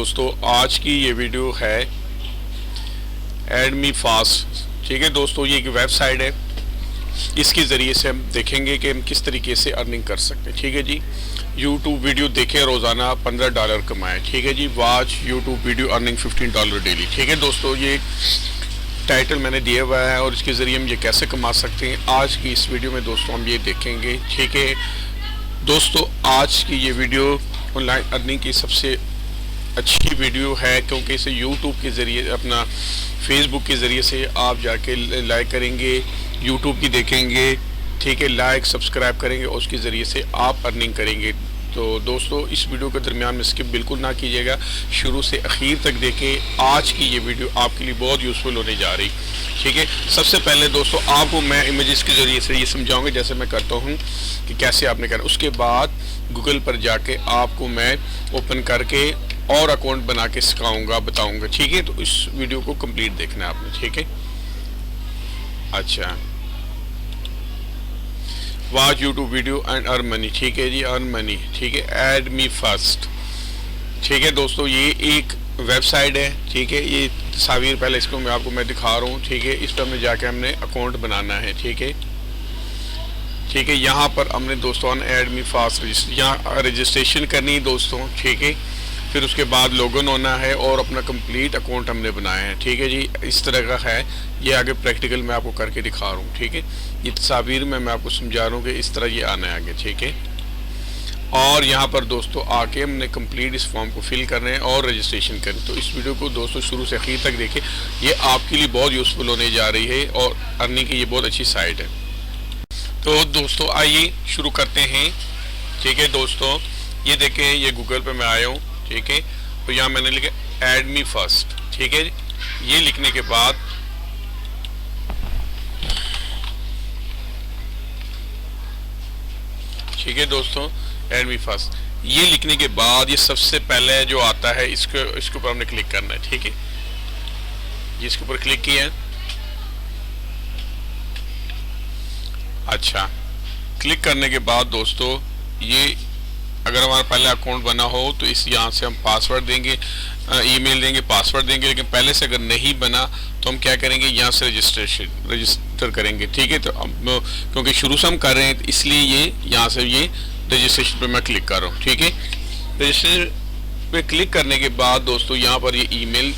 दोस्तों, आज की ये वीडियो है एड मी फास्ट। ठीक है दोस्तों, ये एक वेबसाइट है। इसके ज़रिए से हम देखेंगे कि हम किस तरीके से अर्निंग कर सकते हैं। ठीक है जी, यूट्यूब वीडियो देखें, रोज़ाना $15 कमाएं। ठीक है जी, watch YouTube video earning $15 daily. ठीक है दोस्तों, ये टाइटल मैंने दिया हुआ है और इसके ज़रिए हम ये कैसे कमा सकते हैं, आज की इस वीडियो में दोस्तों हम ये देखेंगे। ठीक है दोस्तों, आज की ये वीडियो ऑनलाइन अर्निंग की सबसे अच्छी वीडियो है, क्योंकि इसे यूट्यूब के ज़रिए, अपना फेसबुक के ज़रिए से आप जाके लाइक करेंगे, यूट्यूब की देखेंगे। ठीक है, लाइक सब्सक्राइब करेंगे और उसके ज़रिए से आप अर्निंग करेंगे। तो दोस्तों, इस वीडियो के दरमियान में स्किप बिल्कुल ना कीजिएगा, शुरू से आखिर तक देखें। आज की ये वीडियो आपके लिए बहुत यूज़फुल होने जा रही। ठीक है, सबसे पहले दोस्तों आपको मैं इमेजेस के ज़रिए से ये समझाऊंगा, जैसे मैं करता हूँ कि कैसे आपने करना। उसके बाद गूगल पर जाके आपको मैं ओपन करके और अकाउंट बना के सिखाऊंगा, बताऊंगा। ठीक है, तो इस वीडियो को कंप्लीट देखना है आपने। ठीक है, अच्छा, watch YouTube video and earn money. ठीक है जी, अर्न मनी। ठीक है, एड मी फर्स्ट। ठीक है दोस्तों, ये एक वेबसाइट है। ठीक है, ये तस्वीर पहले इसको मैं दिखा रहा हूँ। ठीक है, इस पर हमने जाके हमने अकाउंट बनाना है। ठीक है, ठीक है, यहाँ पर हमने दोस्तों एड मी फास्ट यहाँ रजिस्ट्रेशन करनी है दोस्तों। ठीक है, फिर उसके बाद लॉगिन होना है और अपना कंप्लीट अकाउंट हमने बनाया है। ठीक है जी, इस तरह का है ये। आगे प्रैक्टिकल मैं आपको करके दिखा रहा हूँ। ठीक है, ये तस्वीर में मैं आपको समझा रहा हूँ कि इस तरह ये आना है आगे। ठीक है, और यहाँ पर दोस्तों आके हमने कंप्लीट इस फॉर्म को फिल करना है और रजिस्ट्रेशन करें। तो इस वीडियो को दोस्तों शुरू से आखिर तक देखें, ये आपके लिए बहुत यूज़फुल होने जा रही है और अर्निंग की ये बहुत अच्छी साइट है। तो दोस्तों आइए शुरू करते हैं। ठीक है दोस्तों, ये देखें, ये गूगल पे मैं आया हूँ। ठीक है, तो यहाँ मैंने लिखा एड मी फर्स्ट। ठीक है, ये लिखने के बाद ठीक है दोस्तों, एड मी फर्स्ट, ये लिखने के बाद ये सबसे पहले जो आता है इसके ऊपर हमने क्लिक करना है। ठीक है, ये इसके ऊपर क्लिक किया है। अच्छा, क्लिक करने के बाद दोस्तों ये अगर हमारा पहले अकाउंट बना हो तो इस यहाँ से हम पासवर्ड देंगे, ईमेल देंगे, पासवर्ड देंगे। लेकिन पहले से अगर नहीं बना तो हम क्या करेंगे, यहाँ से रजिस्टर करेंगे। ठीक है, तो अब क्योंकि शुरू से हम कर रहे हैं इसलिए ये यहाँ से ये रजिस्ट्रेशन पे मैं क्लिक कर रहा हूँ। ठीक है, रजिस्ट्रेशन पे क्लिक करने के बाद दोस्तों यहाँ पर ये ईमेल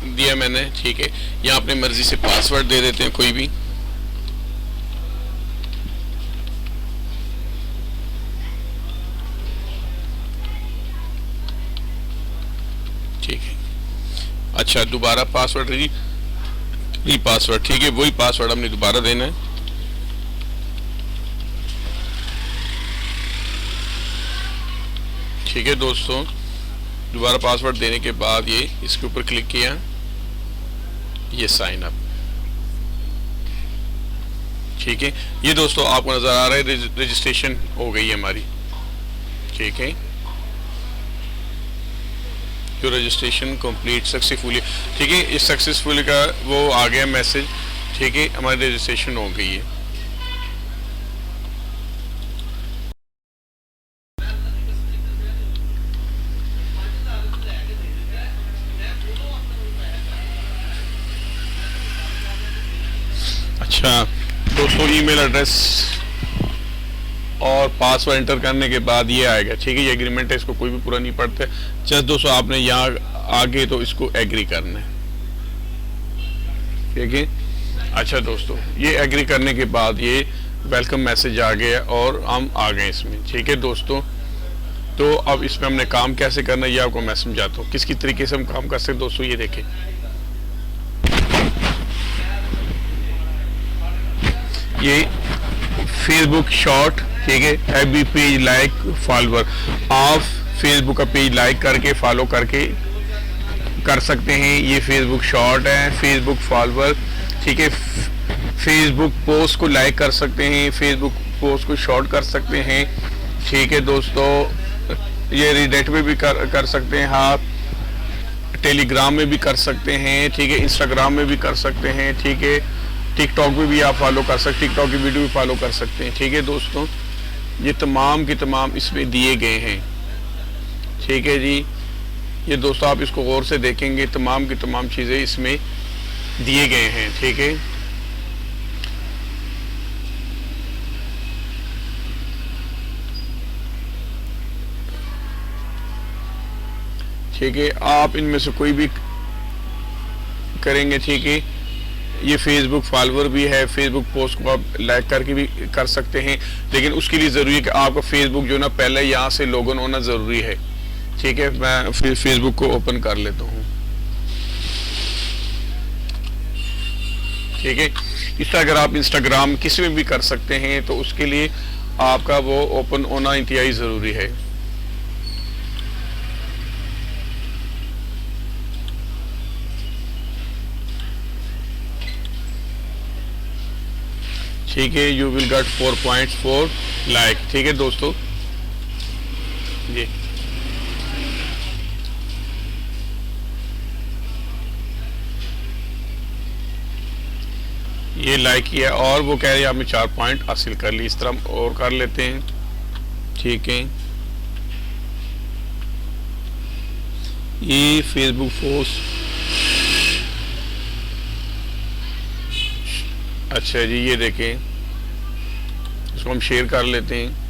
दिया मैंने। ठीक है, यहाँ अपनी मर्जी से पासवर्ड दे देते हैं कोई भी। ठीक है, अच्छा, दोबारा पासवर्ड री पासवर्ड। ठीक है, वही पासवर्ड हमने दोबारा देना है। ठीक है दोस्तों, दोबारा पासवर्ड देने के बाद ये इसके ऊपर क्लिक किया, ये साइन अप। ठीक है, ये दोस्तों आपको नजर आ रहा है रजिस्ट्रेशन हो गई है हमारी। ठीक है, जो रजिस्ट्रेशन कंप्लीट सक्सेसफुली। ठीक है, इस सक्सेसफुल का वो आ गया मैसेज। ठीक है, हमारी रजिस्ट्रेशन हो गई है। अच्छा दोस्तों, ईमेल एड्रेस और पासवर्ड एंटर करने के बाद ये आएगा। ठीक है, ये एग्रीमेंट है, इसको कोई भी पूरा नहीं पढ़ते। जस्ट दोस्तों आपने यहाँ आगे तो इसको एग्री करना है। ठीक है, अच्छा दोस्तों, ये एग्री करने के बाद ये वेलकम मैसेज आ गया और हम आ गए इसमें। ठीक है दोस्तों, तो अब इसमें हमने काम कैसे करना है ये आपको मैं समझाता हूँ, किसकी तरीके से हम काम कर सकते हैं। दोस्तों ये देखें, ये फेसबुक शॉर्ट। ठीक है, एफबी पेज लाइक फॉलोवर, आप फेसबुक का पेज लाइक करके फॉलो करके कर सकते हैं। ये फेसबुक शॉर्ट है, फेसबुक फॉलोवर। ठीक है, फेसबुक पोस्ट को लाइक कर सकते हैं, फेसबुक पोस्ट को शॉर्ट कर सकते हैं। ठीक है दोस्तों, ये रीडेट में भी कर सकते हैं आप, टेलीग्राम में भी कर सकते हैं। ठीक है, इंस्टाग्राम में भी कर सकते हैं। ठीक है, टिकटॉक में भी आप फॉलो कर सकते हैं, टिकटॉक की वीडियो भी फॉलो कर सकते हैं। ठीक है दोस्तों, ये तमाम के तमाम इसमें दिए गए हैं। ठीक है जी, ये दोस्तों आप इसको गौर से देखेंगे, तमाम की तमाम चीज़ें इसमें दिए गए हैं। ठीक है, ठीक है, आप इनमें से कोई भी करेंगे। ठीक है, ये फेसबुक फॉलोवर भी है, फेसबुक पोस्ट को आप लाइक करके भी कर सकते हैं, लेकिन उसके लिए ज़रूरी है कि आपका फेसबुक जो ना पहले यहाँ से लॉगिन होना ज़रूरी है। ठीक है, मैं फिर फेसबुक को ओपन कर लेता हूँ। ठीक है, इस तरह अगर आप इंस्टाग्राम किसी में भी कर सकते हैं तो उसके लिए आपका वो ओपन होना इंतहाई ज़रूरी है। ठीक है, यू विल गेट 4.4 लाइक। ठीक है दोस्तों, ये लाइक किया और वो कह रहे हैं आपने 4 पॉइंट हासिल कर ली। इस तरह और कर लेते हैं। ठीक है, ये फेसबुक पोस्ट, अच्छा जी, ये देखें, इसको हम शेयर कर लेते हैं।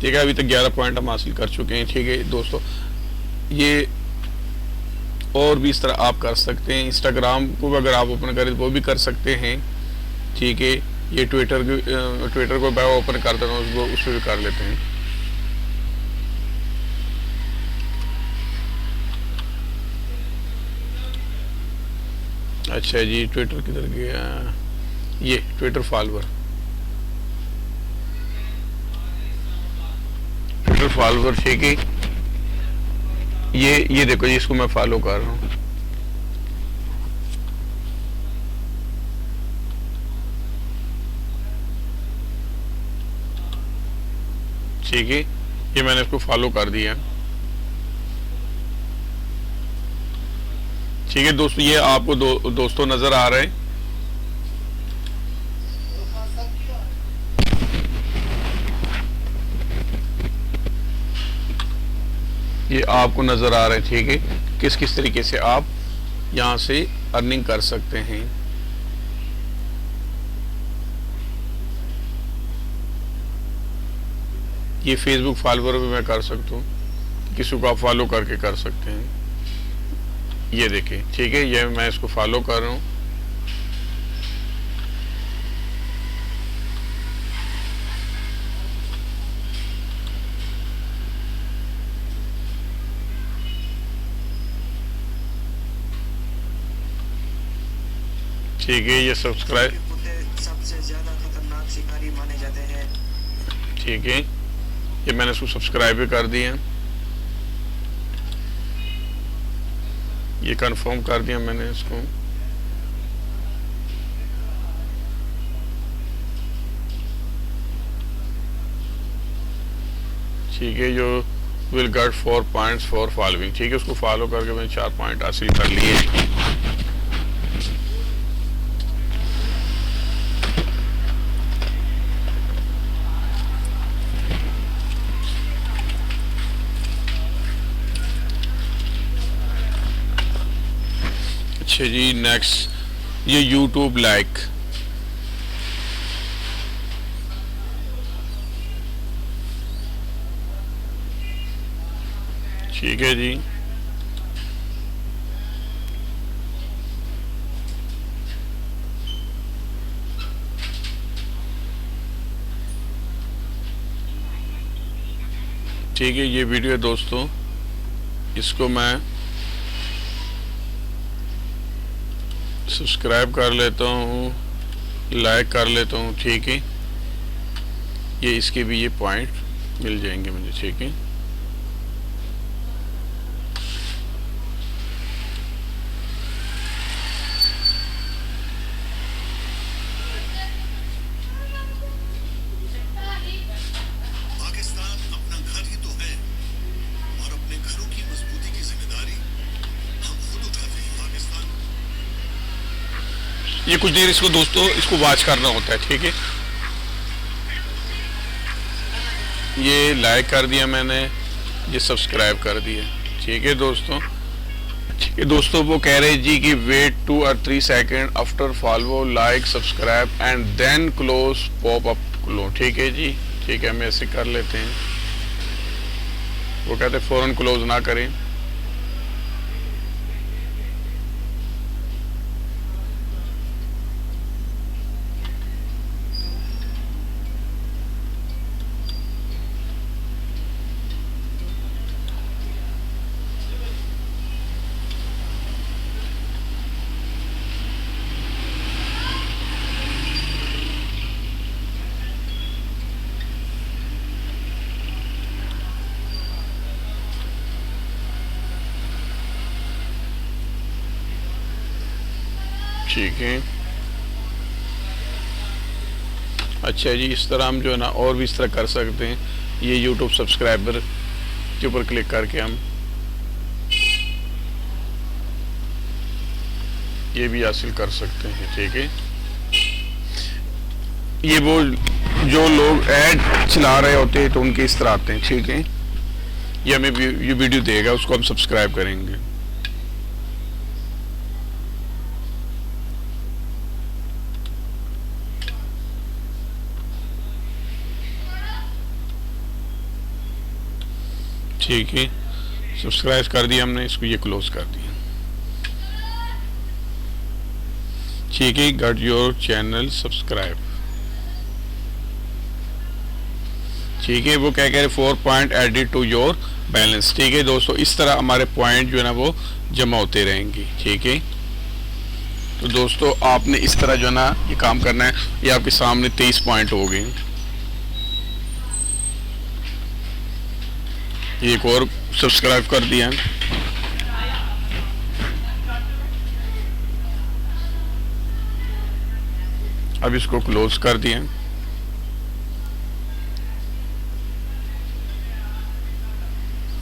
ठीक है, अभी तक 11 पॉइंट हम हासिल कर चुके हैं। ठीक है दोस्तों, ये और भी इस तरह आप कर सकते हैं। इंस्टाग्राम को अगर आप ओपन करें तो वो भी कर सकते हैं। ठीक है, ये ट्विटर को मैं ओपन कर देता हूँ, उसको उस पर भी कर लेते हैं। अच्छा जी, ट्विटर किधर गया? ये ट्विटर फॉलोवर, फॉलोवर। ठीक है, ये देखो, इसको मैं फॉलो कर रहा हूँ। ठीक है, ये मैंने इसको फॉलो कर दिया। ठीक है दोस्तों, ये आपको दोस्तों नजर आ रहे हैं। ये आपको नज़र आ रहा है। ठीक है, किस किस तरीके से आप यहाँ से अर्निंग कर सकते हैं। ये फेसबुक फॉलोवर भी मैं कर सकता हूँ, किसी को आप फॉलो करके कर सकते हैं। ये देखें, ठीक है, ये मैं इसको फॉलो कर रहा हूँ। ठीक है, ये सब्सक्राइब, सबसे ज्यादा खतरनाक शिकारी माने जाते हैं। ठीक है, ये मैंने इसको सब्सक्राइब भी कर दिया, ये कंफर्म कर दिया मैंने इसको। ठीक है, जो will get 4 points for following. ठीक है, उसको फॉलो करके मैंने 4 पॉइंट हासिल कर लिए। अच्छा जी, नेक्स्ट ये यूट्यूब लाइक। ठीक है जी, ठीक है, ये वीडियो है दोस्तों, इसको मैं सब्सक्राइब कर लेता हूँ, लाइक कर लेता हूँ। ठीक है, ये इसके भी ये पॉइंट मिल जाएंगे मुझे। ठीक है, ये कुछ देर इसको दोस्तों इसको वॉच करना होता है, ठीक है। ये लाइक कर दिया मैंने, ये सब्सक्राइब कर दिया, ठीक है दोस्तों। ठीक है दोस्तों, वो कह रहे जी कि wait 2 or 3 second after follow like subscribe and then close pop up क्लो, ठीक है जी, ठीक है, हम ऐसे कर लेते हैं। वो कहते हैं फौरन क्लोज ना करें। ठीक है, अच्छा जी, इस तरह हम जो है ना और भी इस तरह कर सकते हैं। ये YouTube सब्सक्राइबर के ऊपर क्लिक करके हम ये भी हासिल कर सकते हैं, ठीक है। ये वो जो लोग ऐड चला रहे होते हैं तो उनके इस तरह आते हैं, ठीक है। ये हमें ये वीडियो देगा, उसको हम सब्सक्राइब करेंगे। ठीक है, सब्सक्राइब कर दिया हमने, इसको ये क्लोज कर दिया, ठीक है। गट योर चैनल सब्सक्राइब, ठीक है। वो क्या कह रहे 4 point added to your balance, ठीक है दोस्तों। इस तरह हमारे पॉइंट जो है ना वो जमा होते रहेंगे, ठीक है। तो दोस्तों आपने इस तरह जो है ना ये काम करना है। ये आपके सामने 23 पॉइंट हो गए। एक और सब्सक्राइब कर दिया, अब इसको क्लोज कर दिया।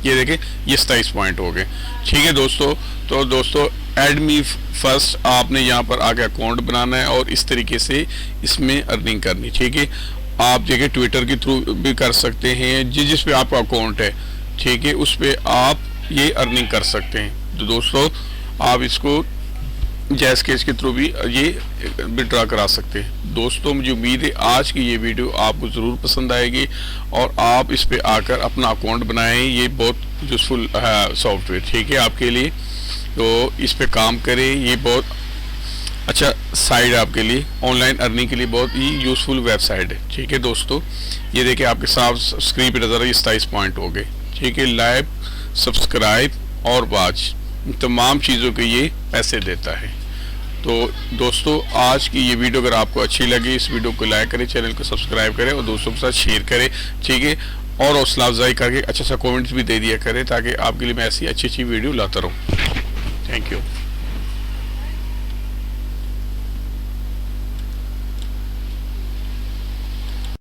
ये देखें, ये 27 पॉइंट हो गए, ठीक है दोस्तों। तो दोस्तों एड मी फर्स्ट, आपने यहाँ पर आके अकाउंट बनाना है और इस तरीके से इसमें अर्निंग करनी, ठीक है। आप देखिए ट्विटर के थ्रू भी कर सकते हैं, जिस पे आपका अकाउंट है, ठीक है, उस पे आप ये अर्निंग कर सकते हैं। तो दोस्तों आप इसको जैस केस के थ्रू भी ये विड्रॉ करा सकते हैं। दोस्तों मुझे उम्मीद है आज की ये वीडियो आपको ज़रूर पसंद आएगी और आप इस पे आकर अपना अकाउंट बनाएं। ये बहुत यूज़फुल सॉफ्टवेयर, ठीक है, आपके लिए। तो इस पे काम करें, ये बहुत अच्छा साइट है आपके लिए, ऑनलाइन अर्निंग के लिए बहुत ही यूज़फुल वेबसाइट है, ठीक है दोस्तों। ये देखिए आपके साथ स्क्रीन पर नज़र है, 27 पॉइंट हो गए, ठीक है। लाइव, सब्सक्राइब और वॉच, तमाम चीज़ों के ये पैसे देता है। तो दोस्तों आज की ये वीडियो अगर आपको अच्छी लगी, इस वीडियो को लाइक करें, चैनल को सब्सक्राइब करें और दोस्तों के साथ शेयर करें, ठीक है। और हौसला अफजाई करके अच्छा कमेंट्स भी दे दिया करें ताकि आपके लिए मैं ऐसी अच्छी वीडियो लाता रहूँ। Thank you.